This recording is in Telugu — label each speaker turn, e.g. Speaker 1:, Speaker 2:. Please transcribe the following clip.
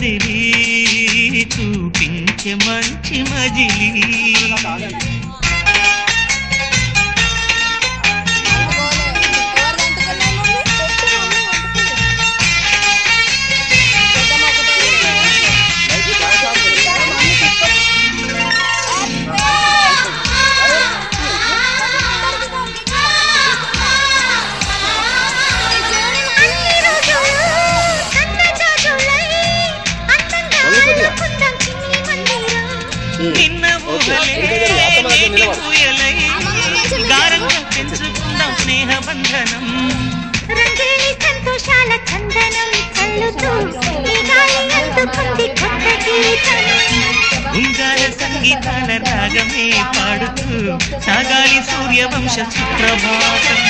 Speaker 1: కదిలి చూపించే మంచి మజిలీ నిన్న నేటి పూయలై గారంగా పెంచుకుందాం స్నేహబంధనం
Speaker 2: రంగేలి సంతోషాల చందనం చల్లుతూ ఈ గాలి అందుకుంది కొత్త గీతం
Speaker 1: ఉంగార సంగీతాల రాగమే పాడుతూ సాగాలి సూర్యవంశ సుప్రభాతం